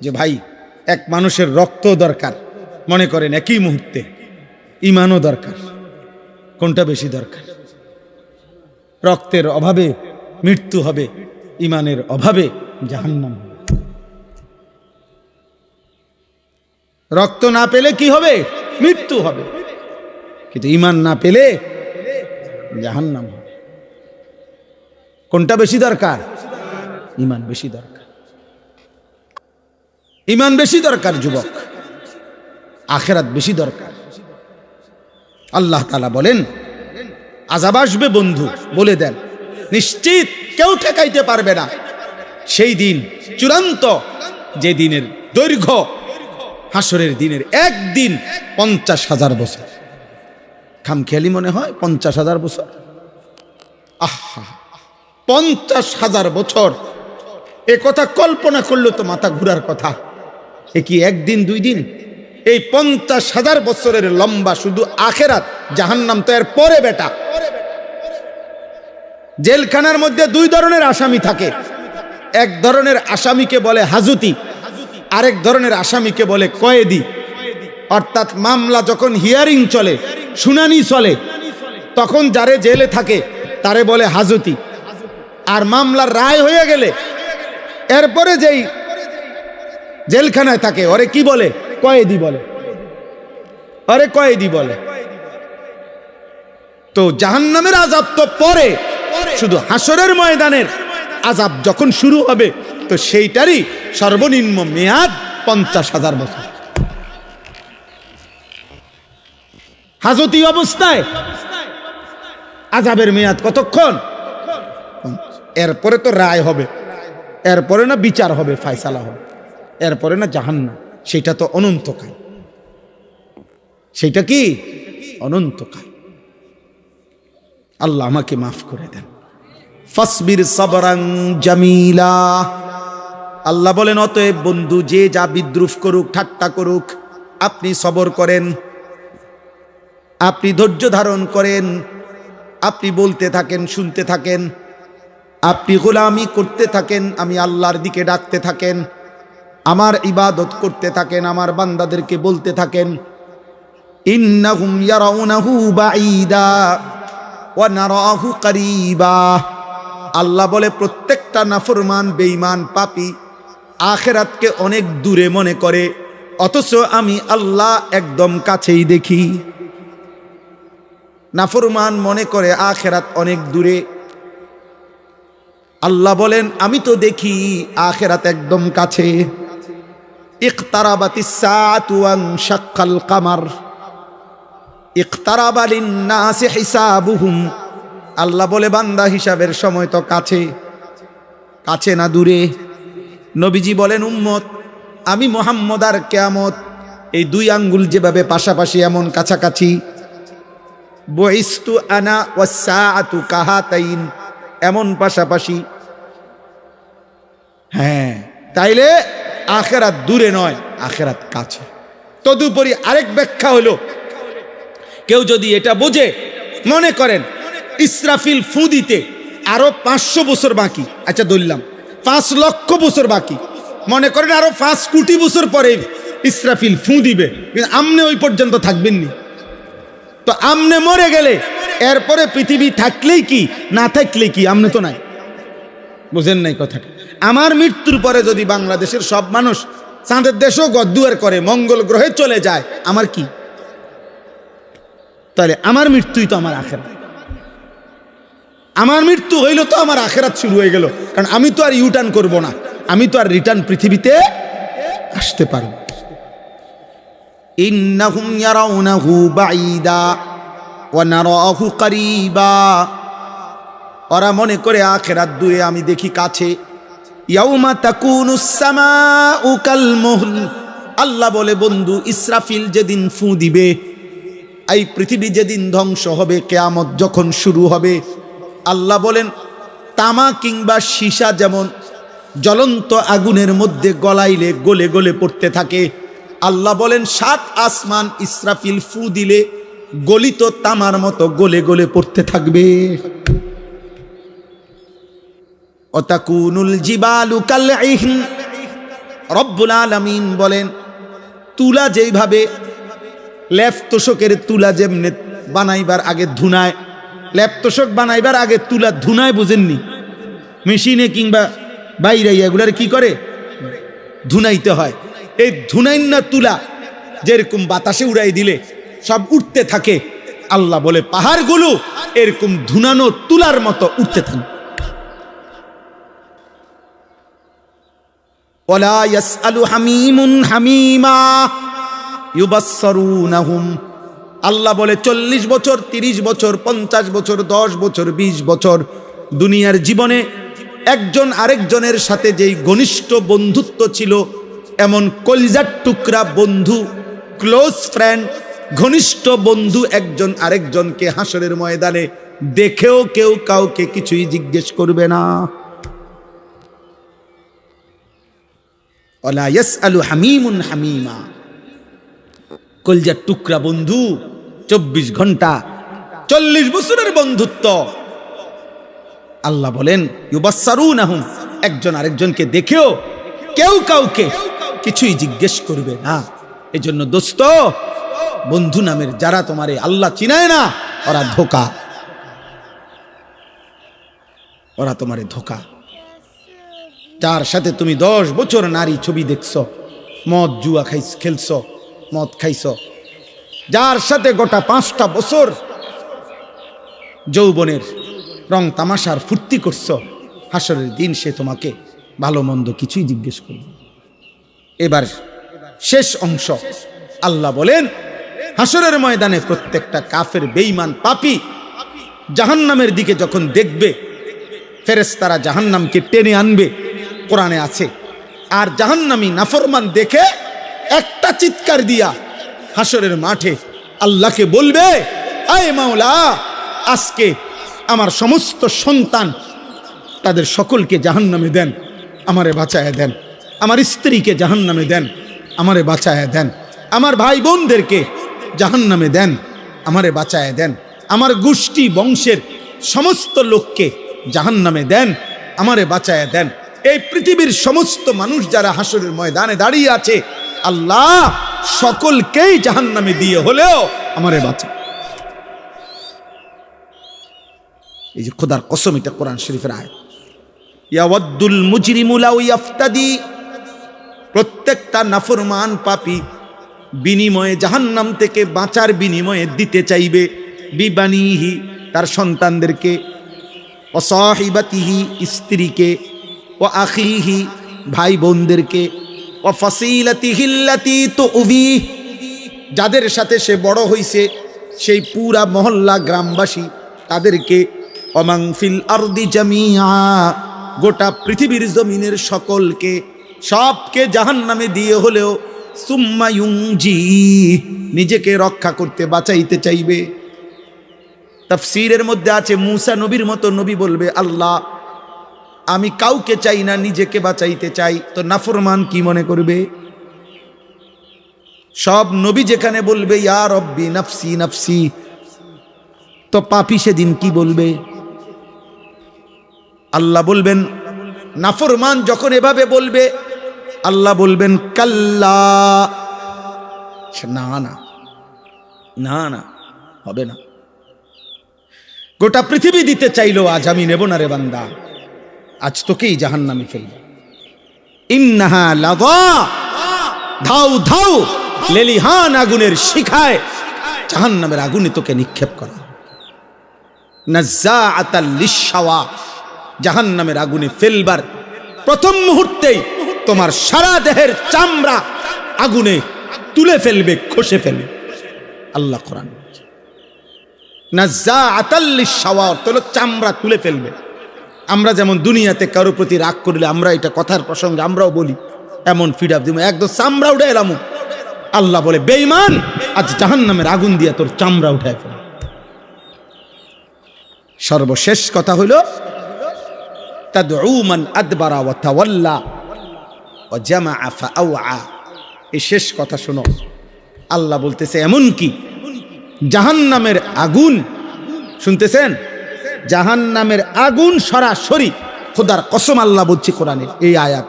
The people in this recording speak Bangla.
যে ভাই এক মানুষের রক্ত দরকার, মনে করেন একই মুহূর্তে ঈমানও দরকার, কোনটা বেশি দরকার? রক্তের অভাবে মৃত্যু হবে, ঈমানের অভাবে জাহান্নাম হবে। রক্ত না পেলে কি হবে? মৃত্যু হবে, কিন্তু ঈমান না পেলে জাহান্নাম হবে। কোনটা বেশি দরকার? ঈমান বেশি দরকার, ঈমান বেশি দরকার যুবক, আখিরাত বেশি দরকার। আল্লাহ তাআলা বলেন আযাব আসবে বন্ধু, বলে দেন নিশ্চিত কেউ ঠেকাইতে পারবে না। সেই দিন চূড়ান্ত, যে দিনের দৈর্ঘ্য হাসরের দিনের একদিন 50,000 বছর। খামখেয়ালি মনে হয় 50,000 বছর। আহা, 50,000 বছর, এ কথা কল্পনা করলে তো মাথা ঘুরার কথা। এ কি একদিন দুই দিন? এই 50,000 বছরের লম্বা শুধু আখিরাত, জাহান্নাম তো এর পরে বেটা। জেলখানার মধ্যে দুই ধরনের আসামি থাকে, এক ধরনের আসামিকে বলে হাজতি, আরেক ধরনের আসামিকে বলে কয়েদি। অর্থাৎ মামলা যখন হিয়ারিং চলে, শুনানি চলে, তখন যারে জেলে থাকে তারে বলে হাজতি। আর মামলার রায় হয়ে গেলে এরপরে যেই জেলখানায় থাকে ওরে কি বলে? কয়েদি বলে, আরে কয়েদি বলে। তো জাহান্নামের আযাব তো পরে, শুধু হাসরের ময়দানের আযাব যখন শুরু হবে তো সেইটারই সর্বনিম্ন মেয়াদ 50,000 বছর। হাজতি অবস্থায় আযাবের মেয়াদ কতক্ষণ? এরপরে তো রায় হবে, এরপরে না বিচার হবে, ফায়সালা হবে, এরপরে না জাহান্নাম। সেটা তো অনন্তকাল, সেটা কি অনন্তকাল। আল্লাহ আমাকে মাফ করে দেন। ফাসবির সাবরান জামিলা, আল্লাহ বলেন অতএব বন্ধু, যে যা বিদ্রুপ করুক, ঠাট্টা করুক, আপনি সবর করেন, আপনি ধৈর্য ধারণ করেন, আপনি বলতে থাকেন, শুনতে থাকেন, আপনি গোলামি করতে থাকেন, আমি আল্লাহর দিকে ডাকতে থাকেন, আমার ইবাদত করতে থাকেন, আমার বান্দাদেরকে বলতে থাকেন ইন্নাহুম ইয়ারাউনাহু বাঈদা ওয়া নারাহু করিবা। আল্লাহ বলে প্রত্যেকটা নাফরমান, বেঈমান, পাপী আখিরাতকে অনেক দূরে মনে করে, অথচ আমি আল্লাহ একদম কাছেই দেখি। নাফরমান মনে করে আখিরাত অনেক দূরে, আল্লাহ বলেন আমি তো দেখি আখিরাত একদম কাছে। ইকতারাবাতিস সাআতু ওয়া শাক্কাল কামার ইকতারাবা লিন-নাসি হিসাবুহুম। আল্লাহ বলে বান্দা হিসাবের সময় তো কাছে, কাছে না দূরে। নবীজি বলেন উম্মত, আমি মুহাম্মদ আর কিয়ামত এই দুই আঙ্গুল যেভাবে পাশাপাশি এমন কাছাকাছি, বুইস্তু আনা ওয়াস সাআতু কাহাতাইন, এমন পাশাপাশি। হ্যাঁ, তাইলে আখিরাত দূরে নয়, আখিরাত কাছে। তদুপরি আরেক ব্যাখ্যা হলো, কেউ যদি এটা বোঝে, মনে করেন ইসরাফিল ফু দিতে আরো 500 বছর বাকি, আচ্ছা ধরলাম 5 লক্ষ বছর বাকি, মনে করেন আরো 5 কোটি বছর পরে ইসরাফিল ফু দিবে, কিন্তু আমনে ওই পর্যন্ত থাকবেন নি। তো আমনে মরে গেলে এরপরে পৃথিবী থাকলেই কি, না থাকলেই কি, আমনে তো নাই। বুঝেন নাই কথাটা? আমার মৃত্যুর পরে যদি বাংলাদেশের সব মানুষ চাঁদের দেশও গদ্দুয়ার করে, মঙ্গল গ্রহে চলে যায়, আমার কি? তাহলে আমার মৃত্যুই তো আমার আখিরাত। আমার মৃত্যু হইল তো আমার আখিরাত শুরু হয়ে গেল, কারণ আমি তো আর ইউটার্ন করব না, আমি তো আর রিটার্ন পৃথিবীতে আসতে পারব। ইন্নাহুম ইয়ারাউনাহু বাঈদা ওয়া নারাহু করিবা, ওরা মনে করে আখিরাত দূরে, আমি দেখি কাছে। ইয়াউমা তাকুনুস সামাউ কাল মুহল, আল্লাহ বলে বন্ধু ইসরাফিল যেদিন ফু দিবে, এই পৃথিবী যেদিন ধ্বংস হবে, কিয়ামত যখন শুরু হবে, আল্লাহ বলেন তামা কিংবা সীসা যেমন জ্বলন্ত আগুনের মধ্যে গলাইলে গলে গলে পড়তে থাকে, আল্লাহ বলেন 7 আসমান ইসরাফিল ফু দিলে গলিত তামার মতো গলে গলে পড়তে থাকবে। অতাকুনুল জিবালু কালইহন, রব্বুল আলামিন বলেন, তুলা যেইভাবে লেপ তোষকের তুলা যেমনে বানাইবার আগে ধুনায়, লেপ তোষক বানাইবার আগে তুলা ধুনায়, বুঝেননি? মেশিনে কিংবা বাইরে এগুলার কি করে? ধুনাইতে হয়। এই ধুনাইন্না তুলা যেরকম বাতাসে উড়াই দিলে সব উঠতে থাকে, আল্লাহ বলে পাহাড়গুলো এরকম ধুনানো তুলার মতো উঠতে থাকে। ওয়ালা ইয়াসআলু হামিমুন হামিমা ইউবাসসিরুনাহুম। আল্লাহ বলে 40 বছর, 30 বছর, 50 বছর, 10 বছর, 20 বছর দুনিয়ার জীবনে একজন আরেকজনের সাথে যেই ঘনিষ্ঠ বন্ধুত্ব ছিল, এমন কলিজার টুকরা বন্ধু, ক্লোজ ফ্রেন্ড, ঘনিষ্ঠ বন্ধু একজন আরেকজনকে হাসরের ময়দানে দেখেও কেউ কাউকে কিছুই জিজ্ঞেস করবে না। ওয়ালা ইয়াসআলু হামিমুন হামিমা, কলিজার টুকরা বন্ধু, 24 ঘন্টা 40 বছরের বন্ধুত্ব। আল্লাহ বলেন ইউবাসসিরুনাহুম, একজন আরেকজনকে দেখেও কেউ কাউকে কিছুই জিজ্ঞেস করবে না। এজন্য দোস্ত, বন্ধু নামের যারা তোমারে আল্লাহ চিনায় না, ওরা ধোঁকা, ওরা তোমারে ধোঁকা। যার সাথে তুমি 10 বছর নারী ছবি দেখছো, মদ জুয়া খেলছো, মদ খাইছো, যার সাথে গোটা 5টা বছর যৌবনের রং তামাশার ফুর্তি করছো, হাসরের দিন সে তোমাকে ভালো মন্দ কিছুই জিজ্ঞেস করবে। এবার শেষ অংশ, আল্লাহ বলেন হাসরের ময়দানে প্রত্যেকটা কাফের, বেঈমান, পাপী জাহান্নামের দিকে যখন দেখবে, ফেরেশতারা জাহান্নামকে টেনে আনবে, কোরআনে আছে। আর জাহান্নামী নাফরমান দেখে একটা চিৎকার দিয়া হাসরের মাঠে আল্লাহকে বলবে, আয় মাওলা, আজকে আমার সমস্ত সন্তান তাদের সকলকে জাহান্নামে দেন, আমারে বাঁচায় দেন। আমার স্ত্রীকে জাহান্নামে দেন, আমারে বাঁচায় দেন। আমার ভাই বোনদেরকে জাহান্নামে দেন, আমারে বাঁচায় দেন। আমার গোষ্ঠী বংশের সমস্ত লোককে জাহান্নামে দেন, আমারে বাঁচায় দেন। এই পৃথিবীর সমস্ত মানুষ যারা হাসরের ময়দানে দাঁড়িয়ে আছে, আল্লাহ সকলকেই জাহান্নামে দিয়ে হলেও আমারে বাঁচা। এই যে খোদার কসম, এটা কোরআন শরীফের আয়াত। ইয়াওয়াদ্দুল মুজরিমু লাউ ইয়াফতাদি, প্রত্যেকটা নাফরমান পাপী বিনিময়ে, জাহান্নাম থেকে বাঁচার বিনিময়ে দিতে চাইবে, বিবানিহি, তার সন্তানদেরকে, ও সাহিবাতিহি, স্ত্রীকে, ও আখিহি, ভাই বোনদেরকে, ও ফাসিলাতিহিল্লাতি তুউবি, যাদের সাথে সে বড় হইছে, সেই পুরা মহল্লা গ্রামবাসী তাদেরকে, ওমান ফিল আরদি জামিআ, গোটা পৃথিবীর জমিনের সকলকে, সবকে জাহান্নামে দিয়ে হলেও সুম্মা ইউনজি, নিজেকে রক্ষা করতে বাঁচাইতে চাইবে। তাফসীরের মধ্যে আছে মূসা নবীর মতো নবী বলবে, আল্লাহ আমি কাউকে চাই না, নিজেকে বাঁচাইতে চাই। তো নাফরমান কি মনে করবে? সব নবী যেখানে বলবে ইয়া রব্বি নাফসি নাফসি, তো পাপী সেদিন কি বলবে? আল্লাহ বলবেন, নাফরমান যখন এভাবে বলবে, আল্লাহ বলবেন কাল্লা, না না না না, হবে না। গোটা পৃথিবী দিতে চাইলো, আজ আমি নেব না রে বান্দা, আজ তোকেই জাহান্নামে ফেলবো। ইন্নাহা লাযা, ধাউ ধাউ লেলিহান আগুনের শিখায় জাহান্নামের আগুনে তোকে নিক্ষেপ করা। নাজ্জাআতাল লিশশাওয়া, জাহান্নামের আগুনে ফেলবার প্রথম মুহূর্তেই তোমার সারা দেহের চামড়া আগুনে তুলে ফেলবে, খসে ফেলবে। আল্লাহ কোরআন, নাজ্জাআতাল লিশশাওয়া, তোর চামড়া তুলে ফেলবে। আমরা যেমন দুনিয়াতে কারো প্রতি রাগ করলে আমরা এটা কথার প্রসঙ্গে আমরাও বলি, এমন ফিডাপ দিব, একদম চামড়া উঠে এলাম। আল্লাহ বলে, বেঈমান, আজ জাহান্নামের আগুন দিয়ে তোর চামড়া উঠায় ফেল। সর্বশেষ কথা হইল তাদউ মান আদবারা ওয়া তাওয়াল্লা ওয়া জামাআ ফাআওয়া। এই শেষ কথা শোনো, আল্লাহ বলতেছে এমন কি জাহান্নামের আগুন, শুনতেছেন, জাহান্নামের আগুন সরাসরি, খোদার কসম আল্লাহ বলছে কোরআনে এই আয়াত,